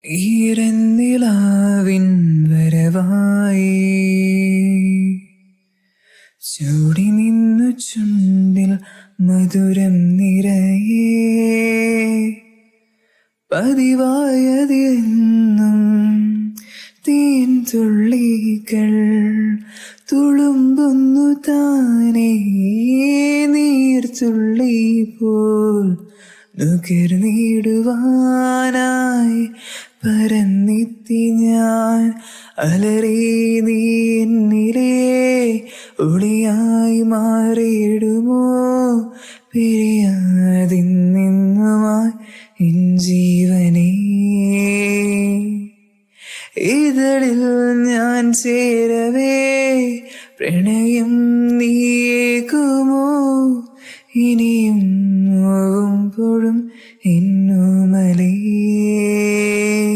ഈരന്നിലാവിൻ വരവായി ചൂടി നിന്നു ചുണ്ടിൽ മധുരം നിറയെ പതിവായതെന്നും തേൻ തുള്ളികൾ തുളുമ്പുന്നു താനേ നീർത്തുള്ളി പോൽ നുകർന്നിടുവാനായി പരന്നെത്തി ഞാൻ അലറി നീ എന്നിലെ ഒളിയായി മാറിയിടുമോ പിരിയാതിന്നുമായി എൻ ജീവനേ ഇതളിൽ ഞാൻ ചേരവേ പ്രണയം നീയേകുമോ